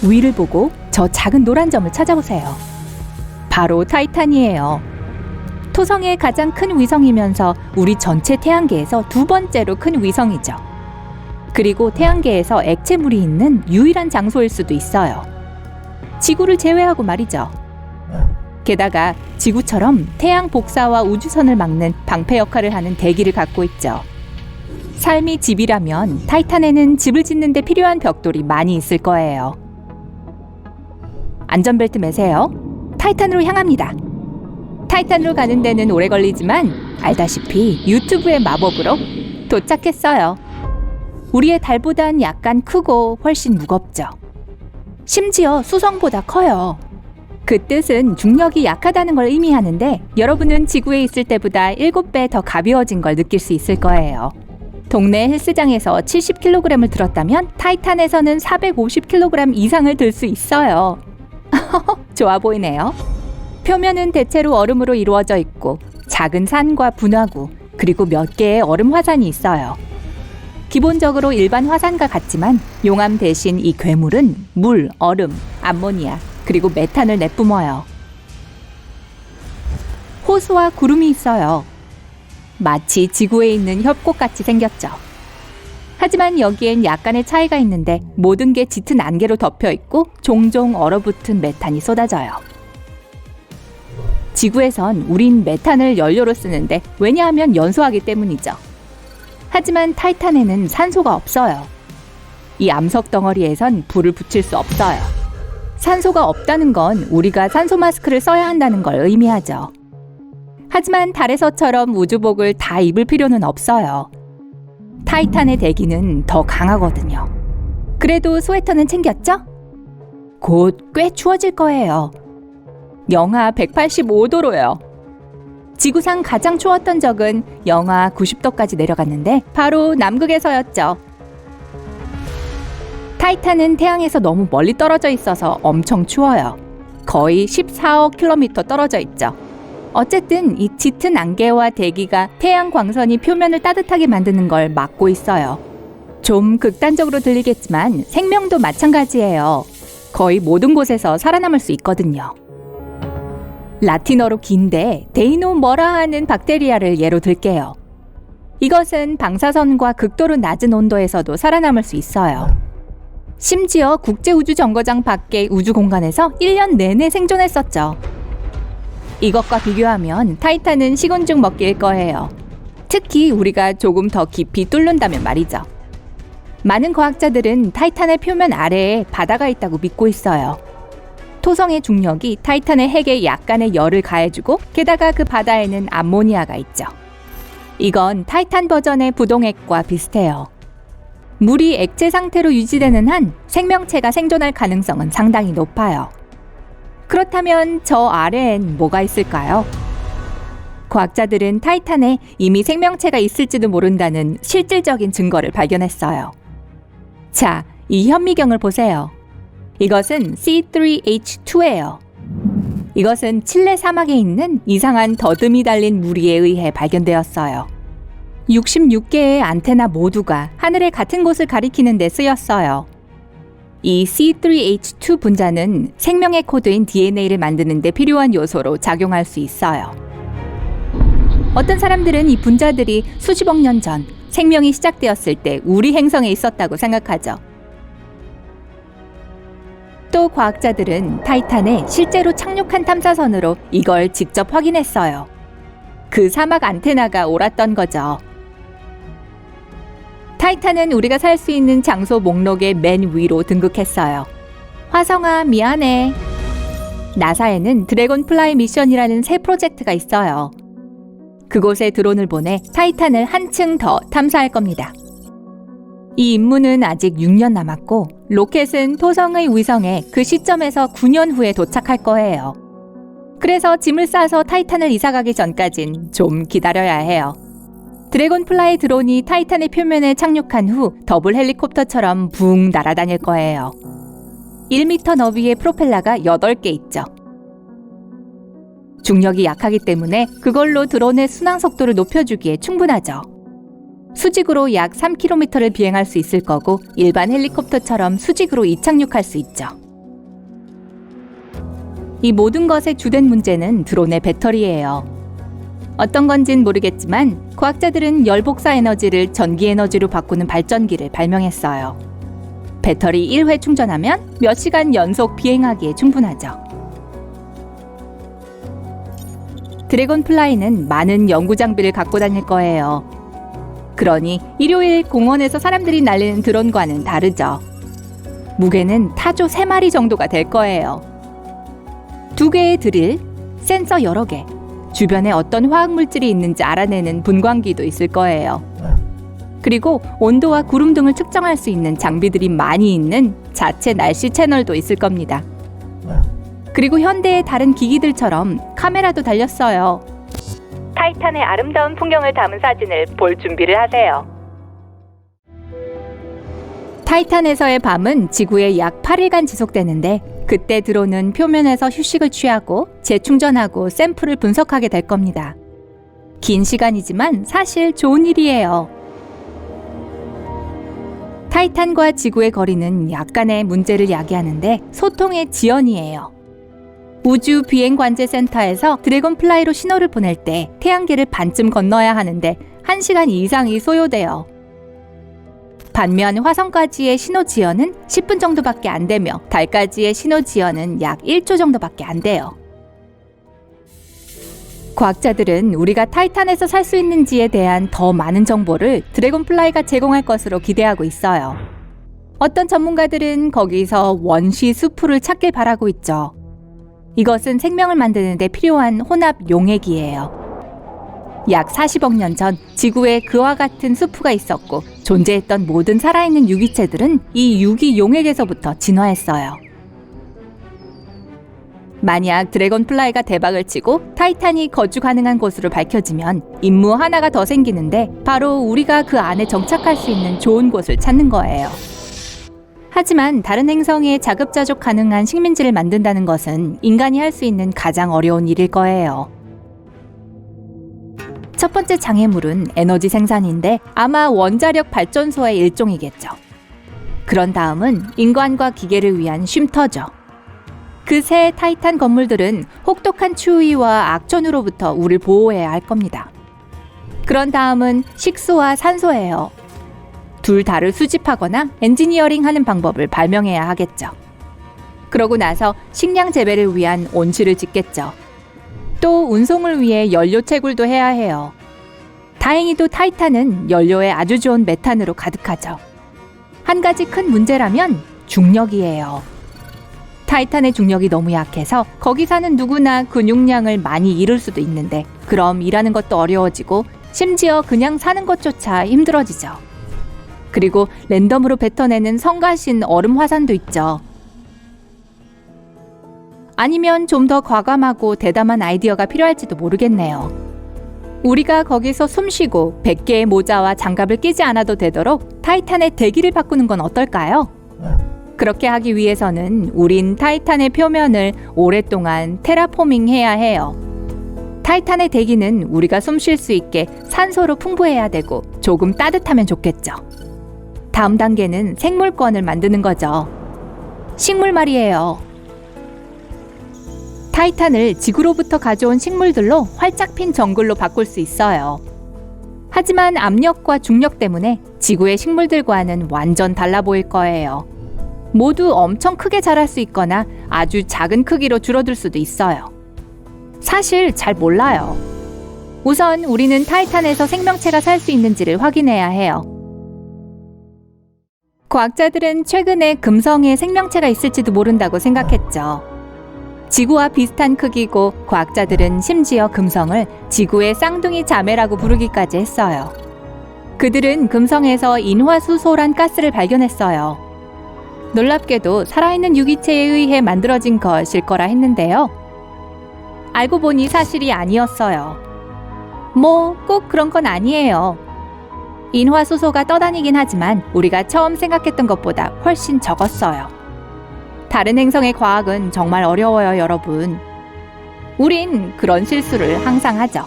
위를 보고 저 작은 노란 점을 찾아보세요. 바로 타이탄이에요. 토성의 가장 큰 위성이면서 우리 전체 태양계에서 두 번째로 큰 위성이죠. 그리고 태양계에서 액체물이 있는 유일한 장소일 수도 있어요. 지구를 제외하고 말이죠. 게다가 지구처럼 태양 복사와 우주선을 막는 방패 역할을 하는 대기를 갖고 있죠. 삶이 집이라면 타이탄에는 집을 짓는 데 필요한 벽돌이 많이 있을 거예요. 안전벨트 매세요. 타이탄으로 향합니다. 타이탄으로 가는 데는 오래 걸리지만 알다시피 유튜브의 마법으로 도착했어요. 우리의 달보단 약간 크고 훨씬 무겁죠. 심지어 수성보다 커요. 그 뜻은 중력이 약하다는 걸 의미하는데 여러분은 지구에 있을 때보다 7배 더 가벼워진 걸 느낄 수 있을 거예요. 동네 헬스장에서 70kg을 들었다면 타이탄에서는 450kg 이상을 들 수 있어요. 좋아 보이네요. 표면은 대체로 얼음으로 이루어져 있고 작은 산과 분화구 그리고 몇 개의 얼음 화산이 있어요. 기본적으로 일반 화산과 같지만 용암 대신 이 괴물은 물, 얼음, 암모니아 그리고 메탄을 내뿜어요. 호수와 구름이 있어요. 마치 지구에 있는 협곡같이 생겼죠. 하지만 여기엔 약간의 차이가 있는데 모든 게 짙은 안개로 덮여 있고 종종 얼어붙은 메탄이 쏟아져요. 지구에선 우린 메탄을 연료로 쓰는데 왜냐하면 연소하기 때문이죠. 하지만 타이탄에는 산소가 없어요. 이 암석 덩어리에선 불을 붙일 수 없어요. 산소가 없다는 건 우리가 산소 마스크를 써야 한다는 걸 의미하죠. 하지만 달에서처럼 우주복을 다 입을 필요는 없어요. 타이탄의 대기는 더 강하거든요. 그래도 스웨터는 챙겼죠? 곧 꽤 추워질 거예요. 영하 185도로요. 지구상 가장 추웠던 적은 영하 90도까지 내려갔는데 바로 남극에서였죠. 타이탄은 태양에서 너무 멀리 떨어져 있어서 엄청 추워요. 거의 14억 킬로미터 떨어져 있죠. 어쨌든 이 짙은 안개와 대기가 태양 광선이 표면을 따뜻하게 만드는 걸 막고 있어요. 좀 극단적으로 들리겠지만 생명도 마찬가지예요. 거의 모든 곳에서 살아남을 수 있거든요. 라틴어로 긴데 데이노머라 하는 박테리아를 예로 들게요. 이것은 방사선과 극도로 낮은 온도에서도 살아남을 수 있어요. 심지어 국제우주정거장 밖의 우주 공간에서 1년 내내 생존했었죠. 이것과 비교하면 타이탄은 식은 죽 먹기일 거예요. 특히 우리가 조금 더 깊이 뚫는다면 말이죠. 많은 과학자들은 타이탄의 표면 아래에 바다가 있다고 믿고 있어요. 토성의 중력이 타이탄의 핵에 약간의 열을 가해주고 게다가 그 바다에는 암모니아가 있죠. 이건 타이탄 버전의 부동액과 비슷해요. 물이 액체 상태로 유지되는 한 생명체가 생존할 가능성은 상당히 높아요. 그렇다면 저 아래엔 뭐가 있을까요? 과학자들은 타이탄에 이미 생명체가 있을지도 모른다는 실질적인 증거를 발견했어요. 자, 이 현미경을 보세요. 이것은 C3H2예요. 이것은 칠레 사막에 있는 이상한 더듬이 달린 무리에 의해 발견되었어요. 66개의 안테나 모두가 하늘의 같은 곳을 가리키는 데 쓰였어요. 이 C3H2 분자는 생명의 코드인 DNA를 만드는 데 필요한 요소로 작용할 수 있어요. 어떤 사람들은 이 분자들이 수십억 년 전 생명이 시작되었을 때 우리 행성에 있었다고 생각하죠. 또 과학자들은 타이탄에 실제로 착륙한 탐사선으로 이걸 직접 확인했어요. 그 사막 안테나가 옳았던 거죠. 타이탄은 우리가 살 수 있는 장소 목록의 맨 위로 등극했어요. 화성아, 미안해. 나사에는 드래곤플라이 미션이라는 새 프로젝트가 있어요. 그곳에 드론을 보내 타이탄을 한층 더 탐사할 겁니다. 이 임무는 아직 6년 남았고 로켓은 토성의 위성에 그 시점에서 9년 후에 도착할 거예요. 그래서 짐을 싸서 타이탄을 이사가기 전까진 좀 기다려야 해요. 드래곤플라이 드론이 타이탄의 표면에 착륙한 후 더블 헬리콥터처럼 붕 날아다닐 거예요. 1m 너비의 프로펠러가 8개 있죠. 중력이 약하기 때문에 그걸로 드론의 순항 속도를 높여주기에 충분하죠. 수직으로 약 3km를 비행할 수 있을 거고 일반 헬리콥터처럼 수직으로 이착륙할 수 있죠. 이 모든 것의 주된 문제는 드론의 배터리예요. 어떤 건진 모르겠지만 과학자들은 열복사 에너지를 전기 에너지로 바꾸는 발전기를 발명했어요. 배터리 1회 충전하면 몇 시간 연속 비행하기에 충분하죠. 드래곤플라이는 많은 연구 장비를 갖고 다닐 거예요. 그러니 일요일 공원에서 사람들이 날리는 드론과는 다르죠. 무게는 타조 3마리 정도가 될 거예요. 2개의 드릴, 센서 여러 개, 주변에 어떤 화학물질이 있는지 알아내는 분광기도 있을 거예요. 그리고 온도와 구름 등을 측정할 수 있는 장비들이 많이 있는 자체 날씨 채널도 있을 겁니다. 그리고 현대의 다른 기기들처럼 카메라도 달렸어요. 타이탄의 아름다운 풍경을 담은 사진을 볼 준비를 하세요. 타이탄에서의 밤은 지구에 약 8일간 지속되는데 그때 드론은 표면에서 휴식을 취하고 재충전하고 샘플을 분석하게 될 겁니다. 긴 시간이지만 사실 좋은 일이에요. 타이탄과 지구의 거리는 약간의 문제를 야기하는데 소통의 지연이에요. 우주 비행관제센터에서 드래곤플라이로 신호를 보낼 때 태양계를 반쯤 건너야 하는데 1시간 이상이 소요돼요. 반면 화성까지의 신호 지연은 10분 정도밖에 안 되며 달까지의 신호 지연은 약 1초 정도밖에 안 돼요. 과학자들은 우리가 타이탄에서 살 수 있는지에 대한 더 많은 정보를 드래곤플라이가 제공할 것으로 기대하고 있어요. 어떤 전문가들은 거기서 원시 수프를 찾길 바라고 있죠. 이것은 생명을 만드는 데 필요한 혼합 용액이에요. 약 40억 년 전 지구에 그와 같은 수프가 있었고 존재했던 모든 살아있는 유기체들은 이 유기 용액에서부터 진화했어요. 만약 드래곤플라이가 대박을 치고 타이탄이 거주 가능한 곳으로 밝혀지면 임무 하나가 더 생기는데 바로 우리가 그 안에 정착할 수 있는 좋은 곳을 찾는 거예요. 하지만 다른 행성에 자급자족 가능한 식민지를 만든다는 것은 인간이 할 수 있는 가장 어려운 일일 거예요. 첫 번째 장애물은 에너지 생산인데 아마 원자력 발전소의 일종이겠죠. 그런 다음은 인간과 기계를 위한 쉼터죠. 그 새 타이탄 건물들은 혹독한 추위와 악천후로부터 우리를 보호해야 할 겁니다. 그런 다음은 식수와 산소예요. 둘 다를 수집하거나 엔지니어링하는 방법을 발명해야 하겠죠. 그러고 나서 식량 재배를 위한 온실을 짓겠죠. 또 운송을 위해 연료 채굴도 해야 해요. 다행히도 타이탄은 연료에 아주 좋은 메탄으로 가득하죠. 한 가지 큰 문제라면 중력이에요. 타이탄의 중력이 너무 약해서 거기 사는 누구나 근육량을 많이 잃을 수도 있는데 그럼 일하는 것도 어려워지고 심지어 그냥 사는 것조차 힘들어지죠. 그리고 랜덤으로 뱉어내는 성가신 얼음 화산도 있죠. 아니면 좀 더 과감하고 대담한 아이디어가 필요할지도 모르겠네요. 우리가 거기서 숨쉬고 100개의 모자와 장갑을 끼지 않아도 되도록 타이탄의 대기를 바꾸는 건 어떨까요? 그렇게 하기 위해서는 우린 타이탄의 표면을 오랫동안 테라포밍 해야 해요. 타이탄의 대기는 우리가 숨 쉴 수 있게 산소로 풍부해야 되고 조금 따뜻하면 좋겠죠. 다음 단계는 생물권을 만드는 거죠. 식물 말이에요. 타이탄을 지구로부터 가져온 식물들로 활짝 핀 정글로 바꿀 수 있어요. 하지만 압력과 중력 때문에 지구의 식물들과는 완전 달라 보일 거예요. 모두 엄청 크게 자랄 수 있거나 아주 작은 크기로 줄어들 수도 있어요. 사실 잘 몰라요. 우선 우리는 타이탄에서 생명체가 살 수 있는지를 확인해야 해요. 과학자들은 최근에 금성에 생명체가 있을지도 모른다고 생각했죠. 지구와 비슷한 크기고 과학자들은 심지어 금성을 지구의 쌍둥이 자매라고 부르기까지 했어요. 그들은 금성에서 인화수소란 가스를 발견했어요. 놀랍게도 살아있는 유기체에 의해 만들어진 것일 거라 했는데요. 알고 보니 사실이 아니었어요. 뭐 꼭 그런 건 아니에요. 인화수소가 떠다니긴 하지만 우리가 처음 생각했던 것보다 훨씬 적었어요. 다른 행성의 과학은 정말 어려워요, 여러분. 우린 그런 실수를 항상 하죠.